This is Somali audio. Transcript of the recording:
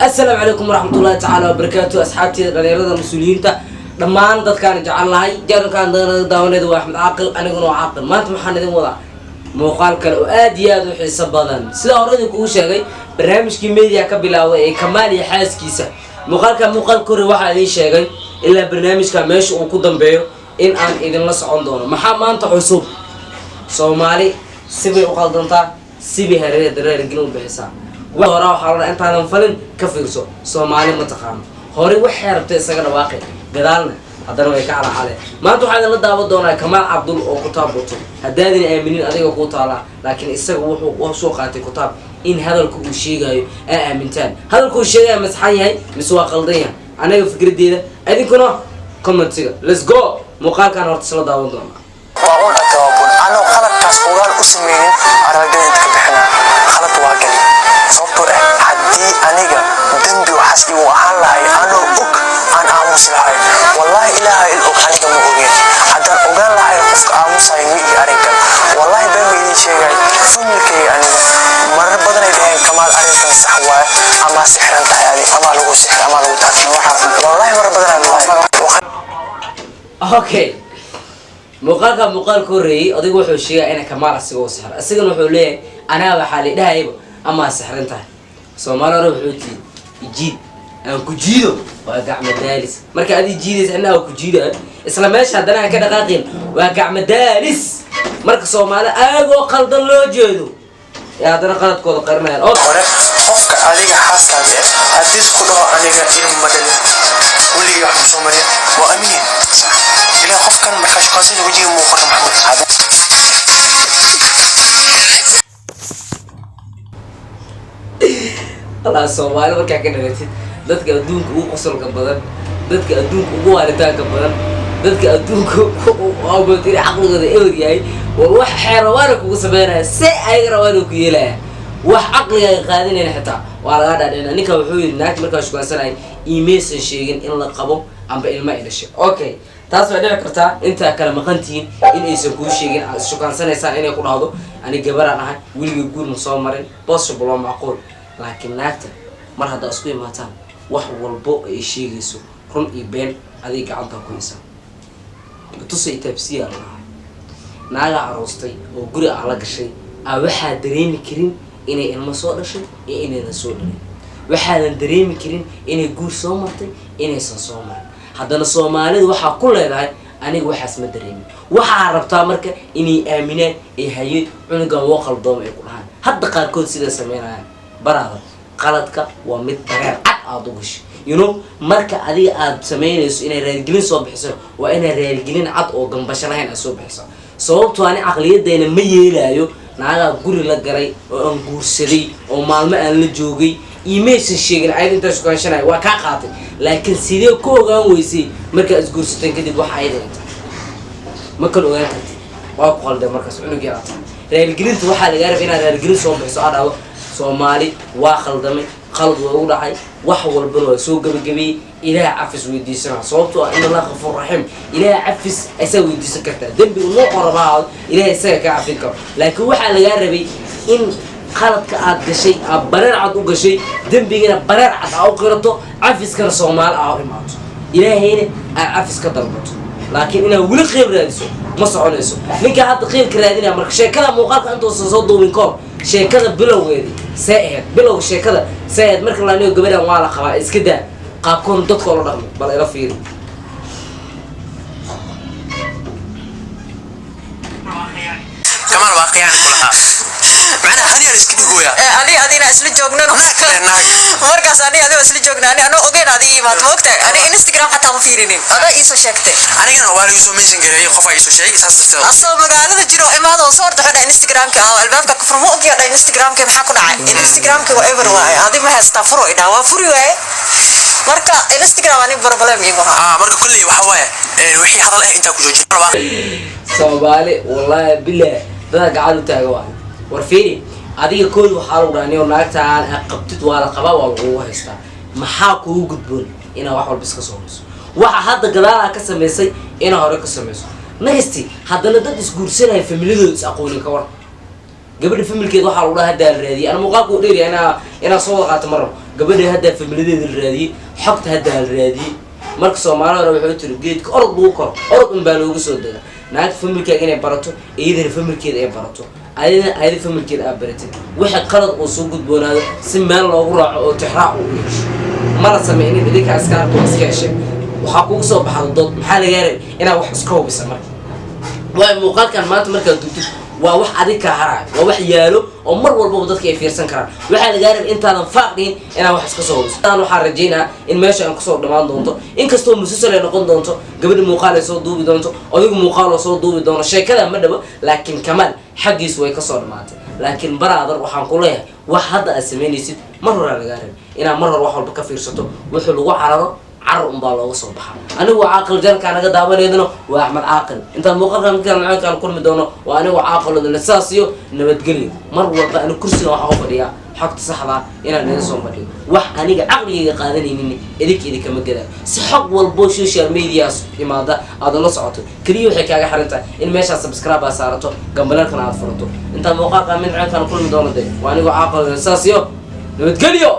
السلام عليكم ورحمة الله تعالى وبركاته أصحابتي غيرنا المسؤولين دمان دad kaan jecelahay jarankan daawaneed waa Axmed Caaqil aniguna waa Caaqil maanta waxaan idin wadaa muuqaal kale oo aad iyo aad u xiiso badan sida horey ku sheegay barnaamijkii media ka bilaaway ee Kamaal iyo xaaskiisa muuqaal kore waxa ay sheegay ilaa barnaamijka meesha uu ku dambeeyo in aan idin la socon doono maxaa maanta cusub Soomaali sibay u qaldantaa sibay hareer gelin u bixisa وهرا وحرنا أنت هذا مفلن كفيرسو سومالي متقام هوري وحربت إسقنا واقع قدالنا هذا نوعي كعلى حاله ما أنتوا حاجة لدا بدونا كمال عبد الله كتاب بطل هدادين آمنين أديك وقطع لكن إسقوا وسوق عتي كتاب إن هذا الكل شيء جاي آمنتان هذا الكل شيء مسحي هاي مسوا قلديا أنا يفكر ديدا أدين كنا كومنت سيجا let's go مقال كان ورتصل دا بدونا وأقول أتوابون أنا خلط كاسبوغان أسمين أراجع تكبحنا خلط واقعي sababtoo ah hadii aniga dambi waxaas ii waxaan lahay anoo og aan aamus lahay wallahi ilaahay og aniga ma ogeen haddaan ogaan lahay qofka aamusay mi iyo arrinkan wallahi been ma idin sheegay familkay aniga marar badan ay dhaheen Kamaal arrinkan sax waaye ama sixran tahay ali ama lagu sixir ama lagu taagsan waxaas wallahi marar badan aan okay muuqaal koreey adigu wuxuu sheegay in Kamaal asigoo sixir asigana wuxuu leeyahay anaa waxa la dhahayba أما سحرنتها سومالي روح حوتي يجيد أنا كجيدو وقع مدارس مركا هذه جيدس أنا وكجيدو إسلامش هذا كده قاقين وقع مدارس مركا سومالي أبو قلد الله جيدو يا هذا قلد كود قرنان أوك قفك عليك حاسة هديس كلها عليك إلهم مدني ولي يحب سومالي وأمين إلى قفك مركاش قاسين وجيه موقر محمود هذا الله Soomaali marka ka dhagatid dadka adduunka ugu qosolka badan dadka adduunka ugu waaritaanka badan dadka adduunka oo badan aqligooda ewer yahay wax xeerwaana kugu sameynaa si ay rawaana ku yeelaya wax aqliga qaadinayna xitaa waa laga dhaadhina ninka wuxuu yiri naag markaa shukaansanay email sheegin in la qabo amba ilma ay dhashay okay taas way dhici kartaa inta kala maqantiin in aysan ku sheegin shukaansanaysan inay ku dhahdo ani gabar aan ahay wiliga guur ma soo marin possible macquul laakiin naagta mar hada isku imaataan wax walbo ay sheegayso run iyo been adiga gacanta ku haysa tusay tabsiya naaga aroostay oo guri aan la gashay waxa dareemi karin inay ilmo soo dhashay iyo inay soo dhalay waxaan dareemi karin inay guur soo martay inay soo marin haddana Soomaalidu waxa ku leedahay aniga waxaas ma dareemin waxa rabtaa marka inay aaminaan ee hay'ad cunuga oo qaldoom ay ku dhahaan hadda qaarkood sida sameynayaan barada qaladka waa mid dareer cad aad u gashay marka adiga aad sameynayso inay raadgelin soo bixiso waa inay raadgelin cad oo gambasho lahayn aad soo bixiso sababtoo aan aqliyadeena ma yeelayo naaga guri la galay oo aan guursaday oo maalmo aan la joogay email sheegin ay inta isku kaashanay waa ka qaatay laakiin sidee ku ogaan weysay marka is guursateen kadib wax ay dhintay ma kala ogaan kartid waa ku qalday markaas cunug yar raadgelinta waxa laga rabaa inaad raadgelin soo bixiso adaawo Soomaali waa khaldamay qalad uu dhacay wax walba waa soo gabagabay ilaa afis weydiisana sababtoo ah in Allah Ghafuur Rahiim ilaa afis aysan weydiisan kartaa dambi uu qorabaa ilaa isaga ka afin karo laakiin waxa laga rabay in qaladka aad gashay barar cad u gashay dambigana barar cad aad u qirato afiskana Soomaali aad imaato ilaahayna afis ka dalbato laakiin ina wali qeyb raadiso ma soconayso ninka hadda qeybka raadinaya marka sheekada muuqaalka intuu soo duubin koob sheekada bilowgeedii saa'id bilowga sheekada saa'id marka la leeyo gabadhan waa la qabaa iska daa qaabkoon dadka la dhaqmo bal ila fiiri Kamaal waaqiyaan kulaha macna hadiyan iska dhigooya adina isla joognano markaas adiga isla joognano ano ogeyn adiga imaad moogtay aniga Instagram xataa ma fiirinin ada iso sheegtay anigana waa iso mention gareeyay qof ay iso sheegay saas darteed asoo magaalada jiro imaado soo dhaxay Instagram-ka albaabka ku furmo ogeey dhay Instagram-ka maxaa ku dhacay Instagram-ka waa everywhere adiga ma haysta furo ida waa furi way marka Instagram ani problem igu marka kulli waxa waaye wixii hadal ah inta ku joojin Soomaali wallahi bilaa dad gacan u taago war fiiri adiga kood waxa lagu dhaaniyo naagta aan qabtid waa la qabaa waa lagu haystaa maxaa kugu gudboon ina wax walba iska soo hayso waxa hadda gadaal ka sameysay ina hore ka sameyso nagasti haddana dad isguursanay familiyadooda is aqoonin ka war gabadha familkeed waxa lagu dhahaa daal raadi ana muuqaalku dheeri ina soo qaato mar gabadhii hadda familiyadeeda la raadiyey xogta hadda la raadiyey marka Soomaaliya hore wuxuu tiri geedka orod lagu koro orod in baa loogu soo daga naag familkaaga inay barato iyadana familkeeda ay barato ayada familkeeda ay barato waxa qalad oo soo gudboonaado si meel loogu raaco oo tixraac u yeesho mara sameeyay idinka askaarku iskaashay waxa kugu soo baxdo dood maxaa laga yaray inaa wax iska hubisa marka way muuqaalkan maanta marka duubtid waa wax adiga ka haray waa wax yaalo oo mar walba dadka ay fiirsan karaan waxa laga yaray intaadan faaqin inaa wax iska soo hubiso aan waxa rajeynaa in meesha aan ku soo dhamaan doonto inkastoo musuusal ay noqon doonto gabadhi muuqaal ay soo duubi doonto adigu muuqaal oo soo duubi doono sheekada ma dhabo laakiin kamal xaqiis way ka soo dhamaatay laakiin baraadar waxaan ku leeyahay wax hadda aad sameynaysid mar hore laga yaray inaa mar hore wax walba ka fiirsato wuxuu lagu cararo عرق بالله وصل بحر أنا وعاقل جل كان قد أبني وأحمد عاقل أنت المقرر كان معك كان كل مدونه وأنا وعاقل الأساسيو نبتقلي مرة بقى أنا كرسي وحافظ يا حق صحبة إنا ننسون بدي وح أنا عقلي قادني مني إذيك كم كذا سحق والبوش سوشيال ميديا إما هذا نصعته كريو حكاية حرنته إن ماشى سبسكرايب صارته قبلنا كان عارفته أنت المقرر من معك كان كل مدونه ده وأنا وعاقل الأساسيو نبتقليو